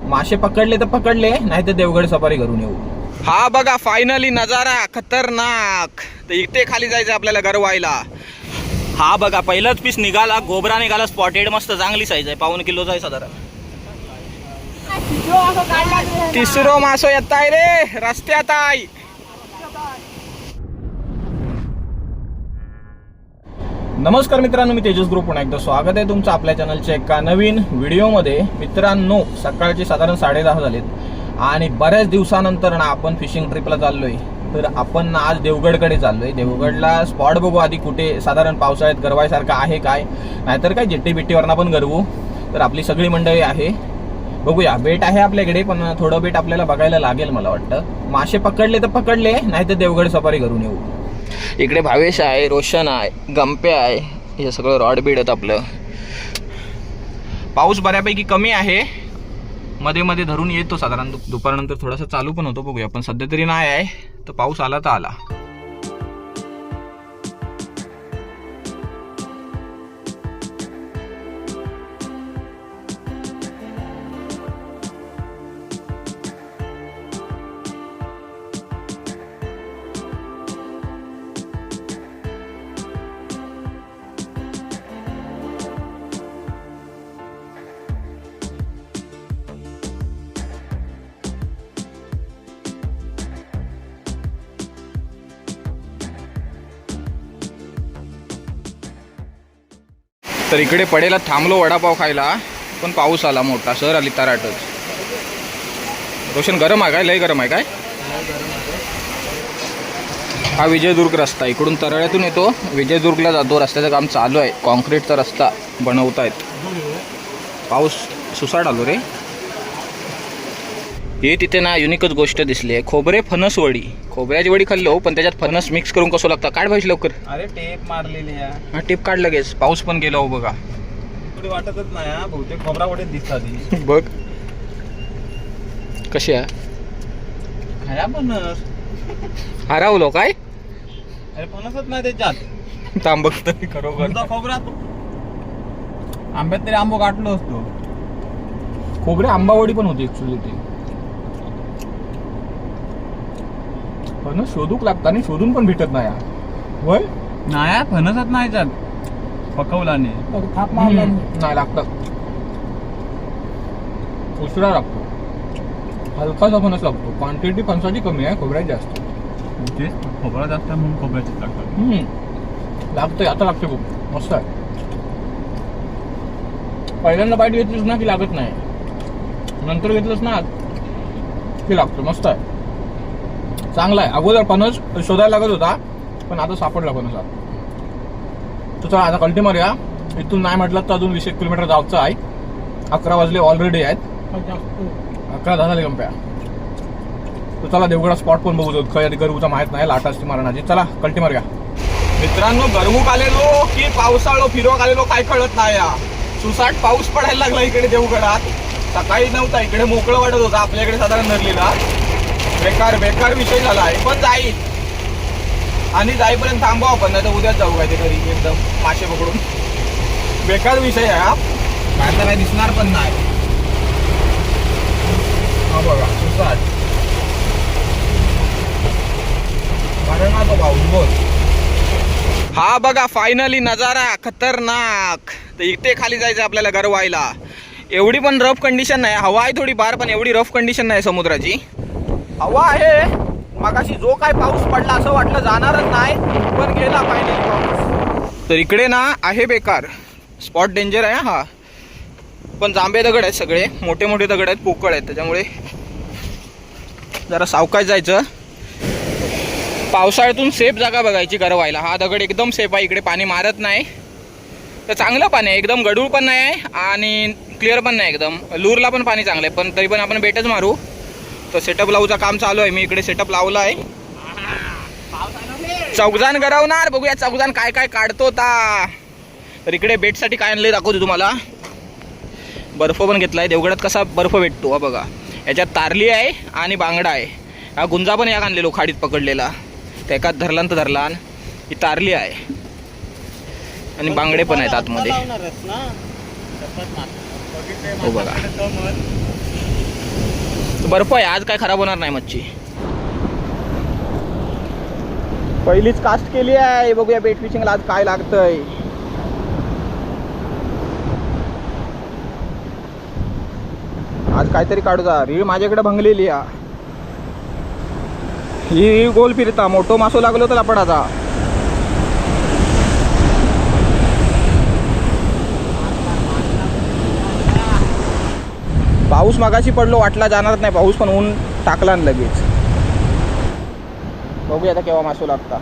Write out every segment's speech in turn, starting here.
मासे पकडले तर पकडले, नाही तर देवगड सफारी करून येऊ. हा बघा फायनली नजारा खतरनाक. तर इथे खाली जायचं आपल्याला गरवायला. हा बघा पहिलाच पीस निघाला, गोबरा निघाला स्पॉटेड, मस्त चांगली साईज आहे, 1.5 किलोचा आहे साधारण. तिसरो मासो येत आहे रे रस्त्यात आहे. नमस्कार मित्रांनो, मी तेजस ग्रुप पुन्हा एकदा स्वागत आहे तुमचं आपल्या चॅनलच्या एका नवीन व्हिडिओमध्ये. मित्रांनो सकाळचे साधारण 10:30 झालेत आणि बऱ्याच दिवसानंतर ना आपण फिशिंग ट्रिपला चाललोय. तर आपण ना आज देवगडकडे चाललोय. देवगडला स्पॉट बघू आधी कुठे साधारण पावसाळ्यात गरवायसारखं आहे काय, नाहीतर काय जेट्टी बिट्टीवरना पण गरवू. तर आपली सगळी मंडळी आहे, बघूया. बेट आहे आपल्याकडे, पण थोडं बेट आपल्याला बघायला लागेल मला वाटतं. मासे पकडले तर पकडले, नाही तर देवगड सफारी करून येऊ. इकडे भावेश आहे, रोशन आहे, गंप्या आहे, हे सगळं रॉड बीड आहेत आपलं. पाऊस बऱ्यापैकी कमी आहे, मध्ये मध्ये धरून येतो साधारण. दुपारनंतर थोडासा चालू पण होतो, बघूया. पण सध्या तरी नाही आहे, तर पाऊस आला तर आला. तर इकडे पडेला थांबलो वडापाव खायला, पण पाऊस आला मोठा, सर आली तराटच. रोशन गरम आहे काय? लय गरम आहे काय? हा विजयदुर्ग रस्ता, इकडून तरळ्यातून येतो, विजयदुर्गला जातो. रस्त्याचं काम चालू आहे, कॉन्क्रीटचा रस्ता बनवतायत. पाऊस सुसाट आलो रे. हे तिथे ना युनिकच गोष्ट दिसली आहे, खोबरे फणस वडी. खोबऱ्याची वडी खाल्लो, पण त्याच्यात फणस मिक्स करून कसं लागतं. काढ भाई लवकर. अरे टेप मारलेली आहे. हा टेप काढ लगेच. पाऊस पण गेला हो बघा. पुढे वाटतच नाही हा, बहुतेक खोबरा वडीच दिसतात. बघ कशी आहे. खाया फणस हरावलो काय? अरे फणसच नाही त्याच्यात. थांब बघतोय खरोखर. खोबरा आंब्यात तरी आंबो काढलो असतो. खोबरे आंबावडी पण होती ऍक्च्युली ती. पण शोधूक लागतं आणि शोधून पण भेटत नाही. होय नाही फणसच नाही त्यात. पकवला नाही लागतं, उशिरा लागतो. हलकासा फणस लागतो. क्वांटिटी फणसाची कमी आहे, खोबऱ्याची जास्त. खोबरा जास्त म्हणून खोबऱ्याची लागतात. लागतंय, आता लागते खूप मस्त आहे. पहिल्यांदा बाईट घेतलीस ना की लागत नाही, नंतर घेतलंस ना की लागतं. मस्त आहे, चांगला आहे. अगोदर फणस शोधायला लागत होता, पण आता सापडला फणस. तर चला आता कल्टी मारूया. इथून नाही म्हटलं तर अजून 20 किलोमीटर जायचं आहे. 11 वाजले ऑलरेडी आहेत. 11 झाले गंप्या. तर चला देवगडा स्पॉट पण बघू. गरवूचा माहित नाही, लाटा असते मारणाची. चला कल्टी मारूया. मित्रांनो गरवूक आलेलो की पावसाळो फिरवूक आलेलो काय कळत नाही. सुसाट पाऊस पडायला लागला इकडे देवगडात. सकाळी नव्हता, इकडे मोकळं वाटत होता. आपल्याकडे साधारण नरलीला बेकार बेकार विषय झाला आहे. पण जाईल आणि जाईपर्यंत थांबवा आपण, नाही तर उद्याच जाऊ काय ते घरी एकदम मासे पकडून. बेकार विषय आहे हा, बाहेर काय दिसणार पण नाही. हा बघा सुसाट पाऊस बोल. हा बघा फायनली नजारा खतरनाक. तर इथे खाली जायचं आपल्याला गरवायला. एवढी पण रफ कंडिशन नाही, हवा आहे थोडी बार, पण एवढी रफ कंडिशन नाही समुद्राची. हवा आहे. मगाशी जो काय पाऊस पडला असं वाटलं जाणारच नाही, पण गेला फायनली पाऊस. तर इकडे ना आहे बेकार स्पॉट, डेंजर आहे हा. पण जांभे दगड आहेत, सगळे मोठे मोठे दगड आहेत, पोकळ आहेत, त्याच्यामुळे जरा सावकाश जायचं. पावसाळ्यातून सेफ जागा बघायची गरवायला. हा दगड एकदम सेफ आहे, इकडे पाणी मारत नाही. तर चांगलं पाणी आहे, एकदम गडूळ पण नाही आहे आणि क्लिअर पण नाही एकदम. लूरला पण पाणी चांगलं आहे, पण तरी पण आपण बेटच मारू. तर सेटअप लावूचं काम चालू आहे. मी इकडे सेटअप लावला आहे. चौघजण गरवणार, बघूया चौघजण काय काय काढतो ता. तर इकडे बेटसाठी काय आणले दाखवतो तुम्हाला. बर्फ पण घेतलाय. देवगडात कसा बर्फ भेटतो हा बघा. याच्यात तारली आहे आणि बांगडा आहे. हा गुंजा पण याक आणलेलो खाडीत पकडलेला, त्या एकात धरलान तर धरलान. ही तारली आहे आणि बांगडे पण आहेत आतमध्ये. हो बघा बर्फ आहे, आज काय खराब होणार नाही मच्छी. पहिलीच कास्ट केली आहे. बघूया बेट फिशिंगला आज काय लागतंय. आज काहीतरी काढू जा. रीळ माझ्याकडे भंगलेली आहे. ही गोल फिरता मोठो मासो लागलो तर लपडाचा. पाऊस मगाशी पडलो, वाटला जाणार नाही पाऊस, पण ऊन टाकला न लगेच. बघूया आता केव्हा मासो लागता.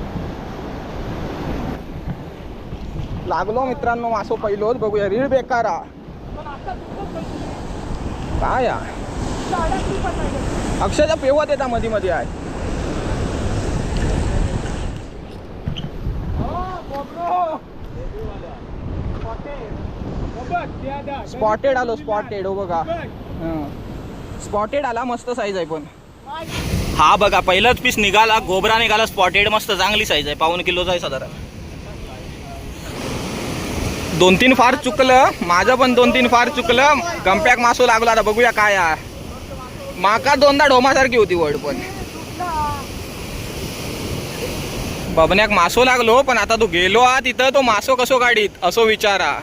लागलो मित्रांनो मासो पहिलोच. बघूया रीळ बेकार काय अक्षरशः पेवत येता मध्ये मध्ये आहे. स्पॉटेड आलो, स्पॉटेड. हो बघा, स्पॉटेड आला. मस्त साईज आहे. पण हा बघा पहिलाच पीस निघाला, गोबरा निघाला. स्पॉटेड मस्त चांगली साईज आहे. 1.25 किलोचा आहे साधारण. 2-3 फार चुकलं माझं, पण 2-3 फार चुकलं. गंप्याक मासो लागला. आता बघूया काय माका 2दा ढोमासारखी होती वड. पण बबन्याक मासो लागलो. पण आता तू गेलो तिथं तो मासो कसो काढीत असो विचारा.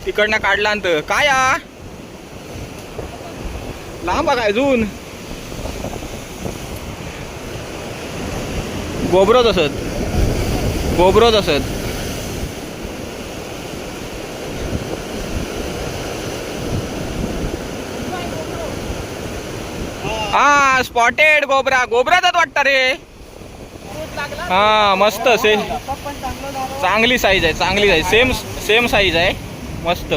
तिकडनं काढला तर काय लांब बघा अजून. गोबरोच असत. हा स्पॉटेड गोबराचाच वाटतं रे. हा मस्त चांगली साईज आहे. सेम साईज आहे. मस्त.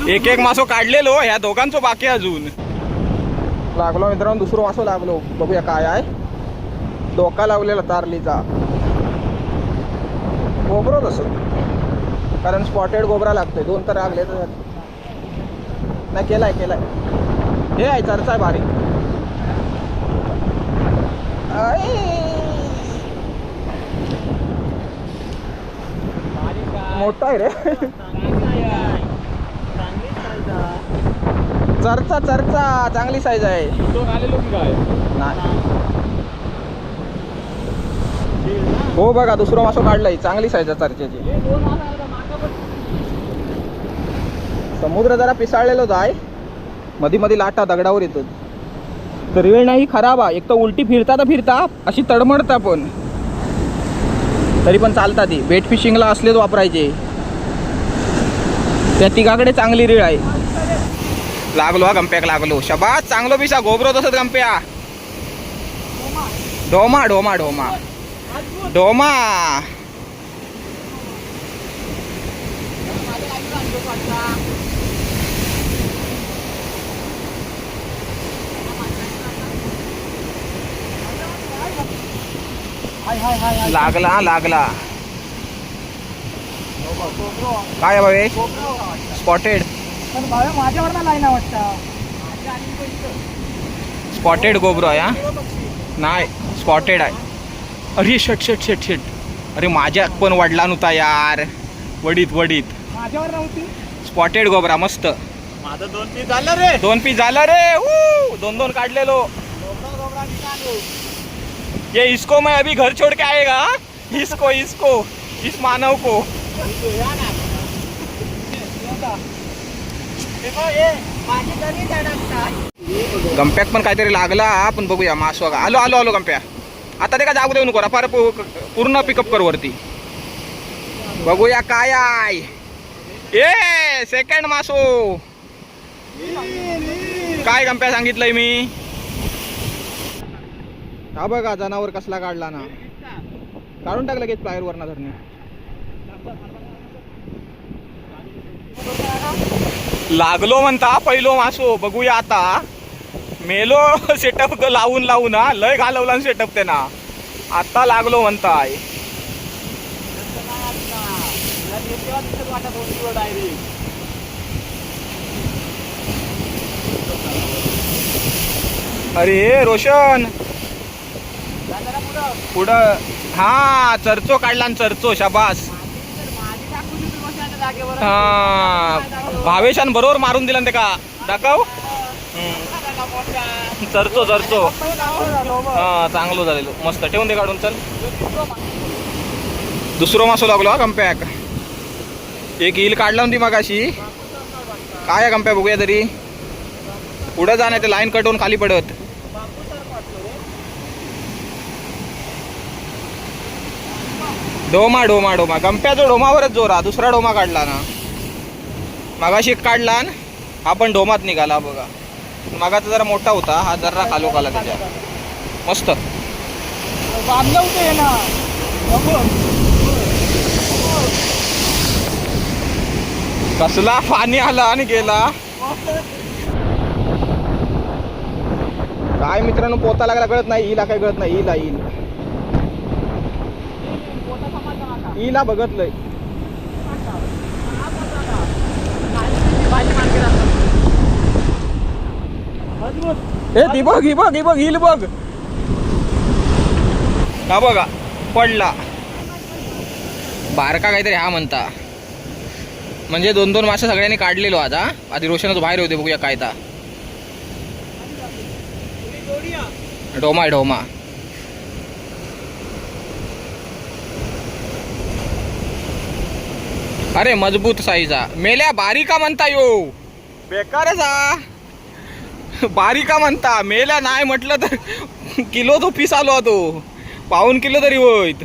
एक मासो काढलेलो. ह्या दोघांचो बाकी अजून. लागलो मित्रांनो दुसरो मासो लागलो. बघूया काय आहे. डोका लावलेला तारलीचा. गोबरोच असं, कारण स्पॉटेड गोबरा लागतोय. 2 तर लागले तर नाही. केलाय हे आहे चर्चा आहे बारीक. मोठा आहे रे. चर्चा चांगली साईज आहे. नाही हो बघा दुसरं मासो काढलाय. चांगली साईज आहे चर्चेची. समुद्र जरा पिसाळलेलो जाय. मध्ये लाटा दगडावर येतात. तर वेळ नाही खराब आहे. एक तर उलटी फिरता अशी तडमडता. पण तरी पण चालता ती. बेट फिशिंगला असलेच वापरायचे. त्या तिघाकडे चांगली रीळ आहे. लागलो हा गंप्याक लागलो. शबाज चांगलो पिसा. गोबरो तसंच गंप्या. ढोमा लागला. काय भावे स्पॉटेड. स्पॉटेड गोबरो आहे. नाही स्पॉटेड आहे. अरे शट. अरे माझ्या पण वडला नव्हता यार. वडीत स्पॉटेड गोबरा मस्त. माझं 2 पीस झालं रे. 2 पीस झालं रे. 2 काढलेलो. ये इसको मैं अभी घर छोड़ के आएगा. इसको इस मानव को. गंप्याक पण काहीतरी लागला. पण बघूया मासो. आलो गंप्या. आता ते का जाऊ देऊ नको. फार पूर्ण पिकअप कर वरती. बघूया काय आहे. ए सेकंड मासो. काय गंप्या सांगितलंय मी. हा बघा जनावर कसला काढला ना. काढून टाकलं लगेच प्लायर वरना धरणे. लागलो म्हणता पहिलो मासो. बघूया आता. मेलो सेटअप लावून हा. लय घालवला सेटअप त्यांना. आता लागलो म्हणताय. अरे रोशन पुढं. हा चर्चो काढला. चर्चो शाबास. हा भावेशान बरोबर मारून दिला ते का दाखव. चरचो चरचो हा चांगलं झालेलो मस्त. ठेवून दे काढून. चल दुसरं मासो लागलो हा कम्पॅक. एक ईल काढला होती मगाशी. काय आहे कम्पॅक बघूया तरी. पुढं जा नाही ते लाईन कट होऊन खाली पडत. डोमा डोमा डोमा गंप्याचा डोमावरच जोरा. दुसरा डोमा काढला ना मगाशी काढला ना. हा पण डोमात निघाला बघा. मगाचा जरा मोठा होता. हा जरा खालो खाला त्याच्या. मस्त कसला पाणी आला आणि गेला. काय मित्रांनो पोता लागला कळत नाही. इला काय कळत नाही. इला इल इला बघतलंय. हे ती बघ ही बघ ही बघ हिल बघ. हा बघा पडला. बारका काहीतरी हा म्हणता. म्हणजे 2-2 मासे सगळ्यांनी काढलेलो आता. आधी रोशनच बाहेर होते. बघूया काय ता. डोमा आहे डोमा. अरे मजबूत साईजा. मेल्या बारीका म्हणता यो. बेकारच हा. बारीका म्हणता. मेल्या नाही म्हटलं तर किलो तो पीस आलो तो. पाऊण किलो तरी होईत.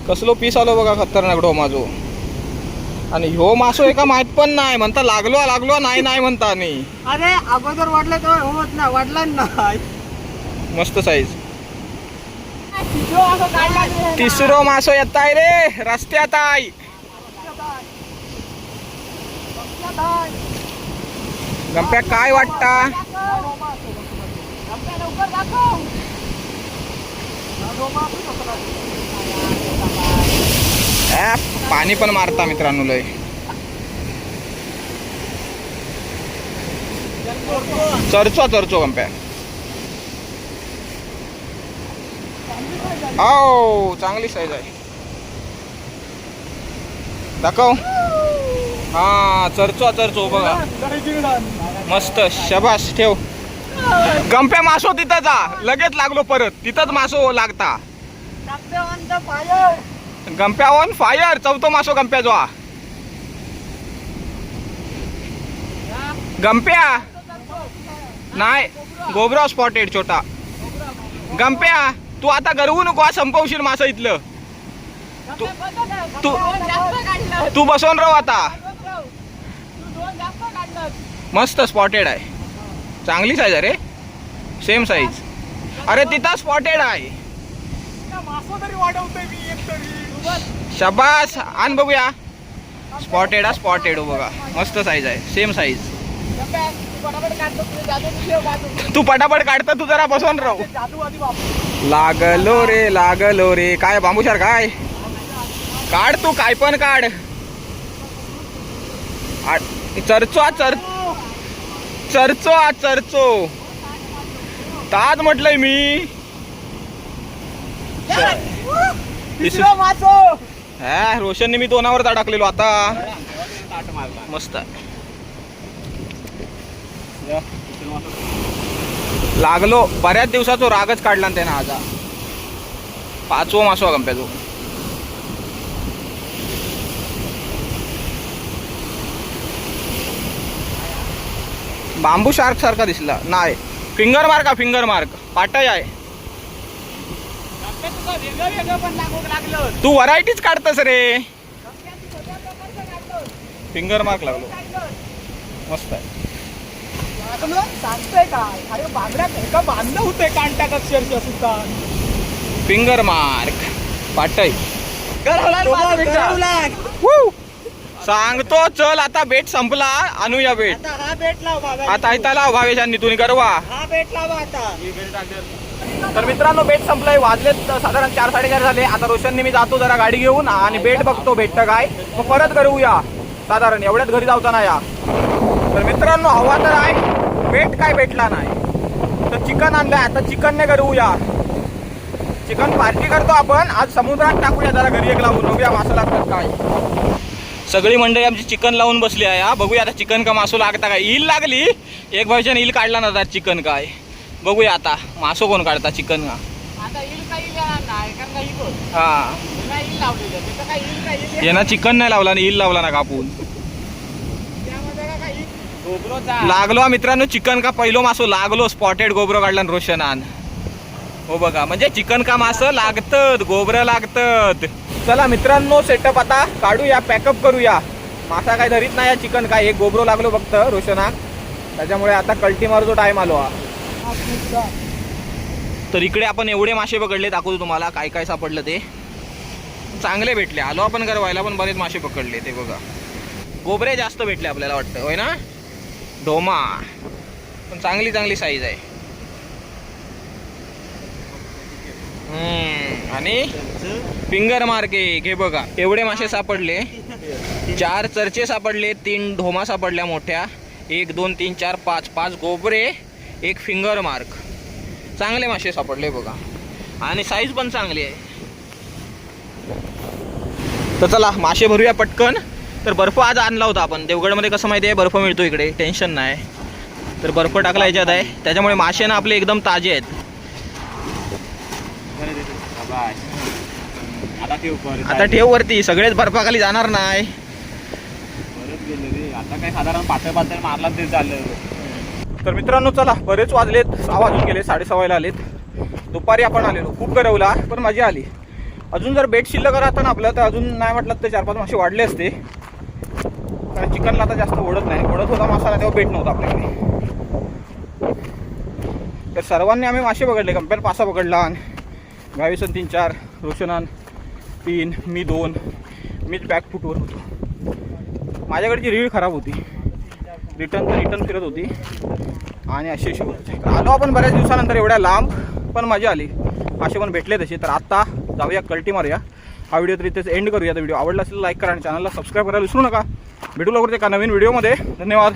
कसलो पीस आलो बघा खतरनाक डोमा जो. आणि ह्यो मासो एका माहित पण नाही म्हणता. लागलो लागलो नाही नाही म्हणता. नाही अरे अगोदर वाढलं तर होत ना. वाढला नाही. मस्त साईज. तिसरो मासो येत आहे रे रस्त्यात आहे. गंप्या काय वाटता. पाणी पण मारता मित्रांनो लय. चरचो चरचो गंप्या. ओ चांगली साईज आहे. दाखव. हा चरचो चरचो बघा मस्त. शबाश ठेव. गंप्या मासो तिथं जा. लगेच लागलो परत. तिथंच मासो लागता. Gampya on fire. चौथो मासो गंप्या जो. गंप्या नाही गोबरा स्पॉटेड छोटा. गंप्या तू आता गरवू नको. संपवशील मासं इथलं. तू बसवून राहू आता. मस्त स्पॉटेड आहे. चांगली साईज आहे रे. Same size. अरे तिथं स्पॉटेड आहे. शबास आण बघूया. स्पॉटेड हा स्पॉटेड बघा. मस्त साईज आहे. Same size. तू पटापट काढता. तू जरा बसवून राहू. लागलो रे लागलो रे. काय बांबूशार काय काढ. तू काय पण काढ. चरचो चरचो चरचो ताज म्हटलंय मी. हा रोशनने मी तोंडावर टाकलेलो आता. मस्त लागलो. बऱ्याच दिवसाचो रागच काढला त्यानं आज. 5वो मासो गंप्याचो. बांबू शार्क सारखा दिसला नाही. Finger mark. फिंगर मार्क पाटय आहे. तू व्हरायटीच काढतस रे. फिंगर मार्क लागलो. मस्त आहे. सांगतोय काय. अरे बांगड्यात एका बांधलं होते कांट्यात अक्षरशः सुद्धा. फिंगर मार्क पाटय. सांगतो चल आता. बेट संपला. आणूया बेट. हा बेट लाव. आता इथं लाव भावेशांनी. तुम्ही करवा. हा बेट लाव आता. तर मित्रांनो बेट संपलंय. वाजलेत साधारण 4-4:30 झाले. आता रोशनने मी जातो जरा गाडी घेऊन आणि बेट बघतो भेटतं काय. मग परत करूया. साधारण एवढ्यात घरी जाऊचा ना या. तर मित्रांनो हवा तर आहे. बेट काय भेटला नाही. तर चिकन आणलंय. आता चिकनने करूया. चिकन पार्टी करतो आपण आज. समुद्रात टाकूया जरा घरी एक लावून. बघूया मासा लागतात काय. सगळी मंडळी आमची चिकन लावून बसली आहे. हा बघूया आता चिकन का मासो लागता काय. ईल लागली एक भाईच्याने ईल काढला ना चिकन काय. बघूया आता मासो कोण काढता चिकन का. आता येईल का येईल नाही कारण का येईल हा येईल लावलेलं तिथं काय येईल का येईल यांना चिकन नाही लावला ना ईल लावला ना कापून. त्यामध्ये काय येईल गोबरोचा लागलो हा मित्रांनो चिकन का पहिलो मासो लागलो. स्पॉटेड गोबरो काढला ना रोशनान. हो बघा म्हणजे चिकन का मासं लागतं गोबरं लागतं. चला मित्रांनो सेटअप आता काढूया पॅकअप करूया. मासा काय धरीत नाही या चिकन काय. एक गोबरो लागलो फक्त रोशनाक त्याच्यामुळे आता कल्टी मारतो टाइम आलो हा. तर इकडे आपण एवढे मासे पकडले दाखवतो तुम्हाला काय काय सापडलं ते. चांगले भेटले. आलो आपण गरवायला पण बरेच मासे पकडले ते बघा. गोबरे जास्त भेटले आपल्याला वाटतं होय ना. ढोमा पण चांगली चांगली साईज आहे. आणि फिंगर मार्के हे बघा एवढे मासे सापडले. 4 चरचे सापडले, 3 ढोमा सापडल्या मोठ्या, 1 2 3 4 5 गोबरे, 1 फिंगर मार्क. चांगले मासे सापडले बघा आणि साईज पण चांगली आहे. तर चला मासे भरूया पटकन. तर बर्फ आज आणला होता आपण देवगडमध्ये. कसं माहिती आहे बर्फ मिळतो इकडे टेन्शन नाही. तर बर्फ टाकला याच्यात आहे त्याच्यामुळे मासे ना आपले एकदम ताजे आहेत. आता ठेव वरती सगळेच बर्फाखाली जाणार नाही. आता काय साधारण पातळ मारला ते झालं. तर मित्रांनो चला बरेच वाजलेत. 6 वाजून गेले 6:30 आलेत. दुपारी आपण आलेलो खूप गरवला पण मजा आली. अजून जर बेट शिल्लक राहतं ना आपलं तर अजून नाही म्हटलं तर 4-5 मासे वाढले असते. कारण चिकनला आता जास्त ओढत नाही. ओढत होता मासाला तेव्हा बेट नव्हता आपल्याकडे. तर सर्वांनी आम्ही मासे पकडले. कंपेअर पासा पकडला. गावीसन 3-4, रोशनान 3, मी 2. मीच बॅक फुटवर होतो. माझ्याकडची रीळ खराब होती. रिटर्न फिरत होती आणि असे होत होते. आलो आपण बऱ्याच दिवसानंतर एवढ्या लांब पण मजा आली. मासे पण भेटले तसे. तर आता जाऊया कल्टी मारूया. हा व्हिडिओ तर इथेच एंड करूया. तर व्हिडिओ आवडला असेल लाईक करा आणि चॅनलला सबस्क्राईब करायला विसरू नका. भेटू लवकर एका नवीन व्हिडिओमध्ये. धन्यवाद.